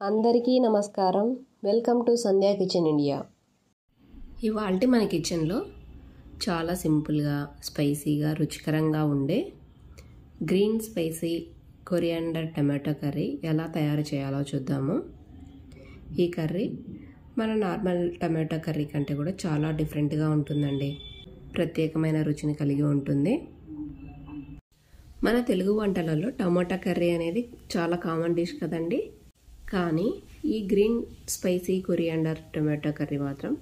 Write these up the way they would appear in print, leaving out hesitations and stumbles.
అందరికీ నమస్కారం. Welcome to Sandhya kitchen India. ఇవాల్టి మన కిచెన్లో చాలా సింపుల్గా, స్పైసీగా, రుచికరంగా ఉండే green spicy coriander tomato curry ఎలా తయారు చేయాలో చూద్దాము. ఈ కర్రీ మన నార్మల్ టమాటో కర్రీ కంటే కూడా చాలా డిఫరెంట్గా ఉంటుందండి. ప్రత్యేకమైన రుచిని కలిగి ఉంటుంది. మన తెలుగు వంటలలో టమాటా కర్రీ అనేది చాలా కామన్ డిష్ కదండి. కానీ ఈ green spicy coriander tomato curry మాత్రం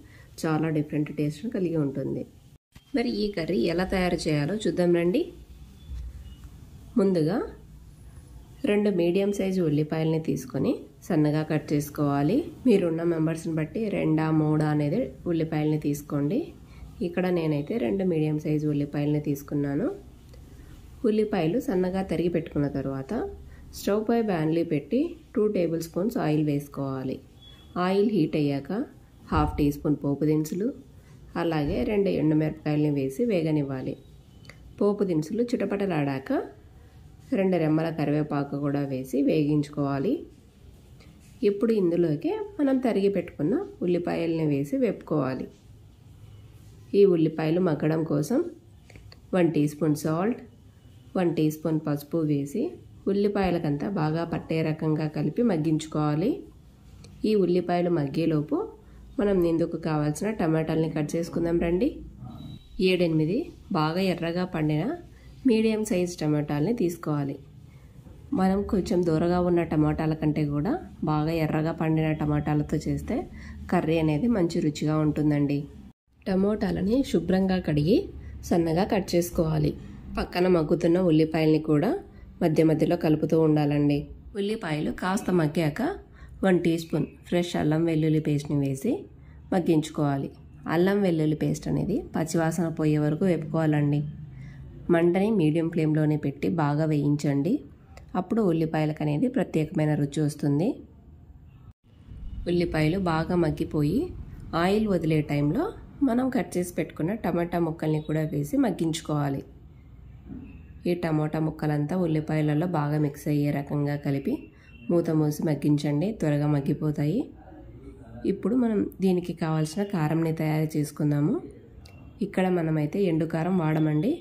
చాలా డిఫరెంట్ టేస్ట్ని కలిగి ఉంటుంది. మరి ఈ కర్రీ ఎలా తయారు చేయాలో చూద్దాం రండి. ముందుగా 2 మీడియం సైజు ఉల్లిపాయలని తీసుకొని సన్నగా కట్ చేసుకోవాలి. మీరున్న మెంబర్స్ని బట్టి 2, 3 అనేది ఉల్లిపాయలని తీసుకోండి. ఇక్కడ నేనైతే 2 మీడియం సైజు ఉల్లిపాయలని తీసుకున్నాను. ఉల్లిపాయలు సన్నగా తరిగి పెట్టుకున్న తర్వాత స్టవ్ పై బాండ్లీ పెట్టి 2 టేబుల్ స్పూన్స్ ఆయిల్ వేసుకోవాలి. ఆయిల్ హీట్ అయ్యాక 1/2 టీ స్పూన్ పోపు దినుసులు, అలాగే 2 ఎండుమిరపకాయలని వేసి వేగనివ్వాలి. పోపు దినుసులు చిటపటలాడాక 2 రెమ్మల కరివేపాకు కూడా వేసి వేగించుకోవాలి. ఇప్పుడు ఇందులోకి మనం తరిగి పెట్టుకున్న ఉల్లిపాయలని వేసి వేపుకోవాలి. ఈ ఉల్లిపాయలు మగ్గడం కోసం 1 teaspoon salt, 1 teaspoon పసుపు వేసి ఉల్లిపాయలకంతా బాగా పట్టే రకంగా కలిపి మగ్గించుకోవాలి. ఈ ఉల్లిపాయలు మగ్గేలోపు మనం ఇందుకు కావాల్సిన టమాటాలని కట్ చేసుకుందాం రండి. 7-8 బాగా ఎర్రగా పండిన మీడియం సైజ్ టమాటాలని తీసుకోవాలి. మనం కొంచెం దూరగా ఉన్న టమాటాల కంటే కూడా బాగా ఎర్రగా పండిన టమాటాలతో చేస్తే కర్రీ అనేది మంచి రుచిగా ఉంటుందండి. టమోటాలని శుభ్రంగా కడిగి సన్నగా కట్ చేసుకోవాలి. పక్కన మగ్గుతున్న ఉల్లిపాయల్ని కూడా మధ్య మధ్యలో కలుపుతూ ఉండాలండి. ఉల్లిపాయలు కాస్త మగ్గాక 1 టీ స్పూన్ ఫ్రెష్ అల్లం వెల్లుల్లి పేస్ట్ని వేసి మగ్గించుకోవాలి. అల్లం వెల్లుల్లి పేస్ట్ అనేది పచ్చివాసన పోయే వరకు వేపుకోవాలండి. మంటని మీడియం ఫ్లేమ్లోనే పెట్టి బాగా వేయించండి. అప్పుడు ఉల్లిపాయలకు అనేది ప్రత్యేకమైన రుచి వస్తుంది. ఉల్లిపాయలు బాగా మగ్గిపోయి ఆయిల్ వదిలే టైంలో మనం కట్ చేసి పెట్టుకున్న టమాటా ముక్కల్ని కూడా వేసి మగ్గించుకోవాలి. ఈ టమాటా ముక్కలంతా ఉల్లిపాయలలో బాగా మిక్స్ అయ్యే రకంగా కలిపి మూత మూసి మగ్గించండి. త్వరగా మగ్గిపోతాయి. ఇప్పుడు మనం దీనికి కావాల్సిన కారంని తయారు చేసుకుందాము. ఇక్కడ మనమైతే ఎండు కారం వాడమండి,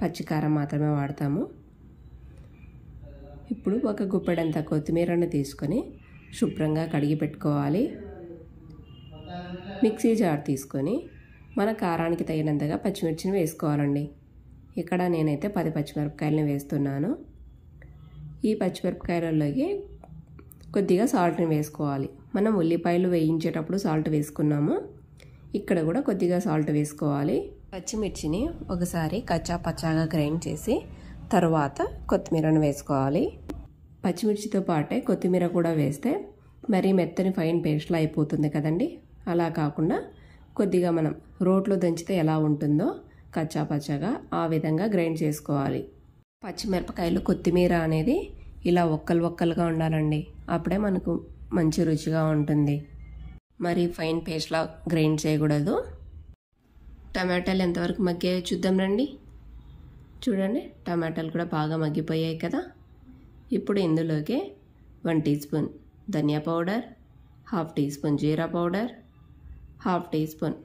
పచ్చి కారం మాత్రమే వాడతాము. ఇప్పుడు ఒక గుప్పెడంత కొత్తిమీరను తీసుకొని శుభ్రంగా కడిగి పెట్టుకోవాలి. మిక్సీ జార్ తీసుకొని మన కారానికి తగినంతగా పచ్చిమిర్చిని వేసుకోవాలండి. ఇక్కడ నేనైతే 10 పచ్చిమిరపకాయలని వేస్తున్నాను. ఈ పచ్చిమిరపకాయలలోకి కొద్దిగా సాల్ట్ని వేసుకోవాలి. మనం ఉల్లిపాయలు వేయించేటప్పుడు సాల్ట్ వేసుకున్నాము. ఇక్కడ కూడా కొద్దిగా సాల్ట్ వేసుకోవాలి. పచ్చిమిర్చిని ఒకసారి కచ్చా పచ్చాగా గ్రైండ్ చేసి తర్వాత కొత్తిమీరను వేసుకోవాలి. పచ్చిమిర్చితో పాటే కొత్తిమీర కూడా వేస్తే మరీ మెత్తని ఫైన్ పేస్ట్లా అయిపోతుంది కదండి. అలా కాకుండా కొద్దిగా మనం రోట్లో దంచితే ఎలా ఉంటుందో కచ్చా పచ్చగా ఆ విధంగా గ్రైండ్ చేసుకోవాలి. పచ్చిమిరపకాయలు కొత్తిమీర అనేది ఇలా ఒక్కలుగా ఉండాలండి. అప్పుడే మనకు మంచి రుచిగా ఉంటుంది. మరి ఫైన్ పేస్ట్లా గ్రైండ్ చేయకూడదు. టమాటాలు ఎంతవరకు మగ్గాయో చూద్దాం రండి. చూడండి, టమాటాలు కూడా బాగా మగ్గిపోయాయి కదా. ఇప్పుడు ఇందులోకి 1 టీ స్పూన్ ధనియా పౌడర్, 1/2 టీ స్పూన్ జీరా powder, 1/2 teaspoon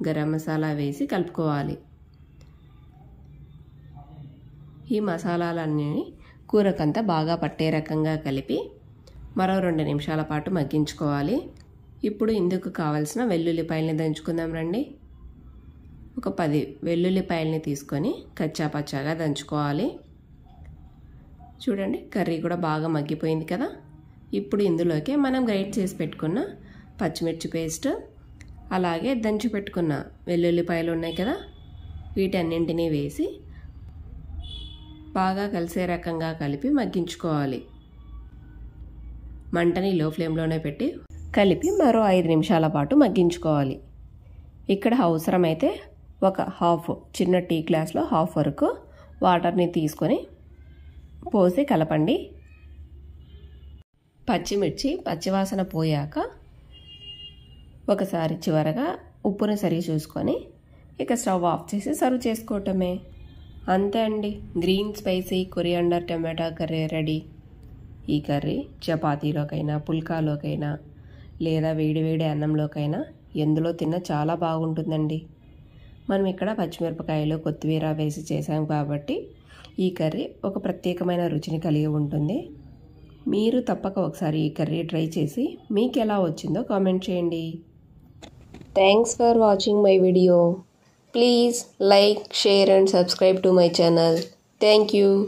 garam masala వేసి కలుపుకోవాలి. ఈ మసాలాలన్నీ కూరకంతా బాగా పట్టే రకంగా కలిపి మరో 2 నిమిషాల పాటు మగ్గించుకోవాలి. ఇప్పుడు ఇందుకు కావాల్సిన వెల్లుల్లిపాయలని దంచుకుందాం రండి. ఒక 10 వెల్లుల్లిపాయలని తీసుకొని కచ్చా పచ్చాగా దంచుకోవాలి. చూడండి, కర్రీ కూడా బాగా మగ్గిపోయింది కదా. ఇప్పుడు ఇందులోకి మనం గ్రైండ్ చేసి పెట్టుకున్న పచ్చిమిర్చి పేస్ట్, అలాగే దంచి పెట్టుకున్న వెల్లుల్లిపాయలు ఉన్నాయి కదా, వీటన్నింటినీ వేసి బాగా కలిసే రకంగా కలిపి మగ్గించుకోవాలి. మంటని లో ఫ్లేమ్లోనే పెట్టి కలిపి మరో 5 నిమిషాల పాటు మగ్గించుకోవాలి. ఇక్కడ అవసరమైతే ఒక చిన్న టీ గ్లాస్లో 1/2 వరకు వాటర్ని తీసుకొని పోసి కలపండి. పచ్చిమిర్చి పచ్చివాసన పోయాక ఒకసారి చివరగా ఉప్పుని సరి చూసుకొని ఇక స్టవ్ ఆఫ్ చేసి సర్వ్ చేసుకోవటమే. అంతే అండి, గ్రీన్ స్పైసీ కొరియాండర్ టమాటా కర్రీ రెడీ. ఈ కర్రీ చపాతీలోకైనా పుల్కాలోకైనా లేదా వేడివేడి అన్నంలోకైనా ఎందులో తిన్నా చాలా బాగుంటుందండి. మనం ఇక్కడ పచ్చిమిరపకాయలు కొత్తిమీర వేసి చేసాం కాబట్టి ఈ కర్రీ ఒక ప్రత్యేకమైన రుచిని కలిగి ఉంటుంది. మీరు తప్పక ఒకసారి ఈ కర్రీ ట్రై చేసి మీకు ఎలా వచ్చిందో కామెంట్ చేయండి. Thanks for watching my video. Please like, share and subscribe to my channel. Thank you.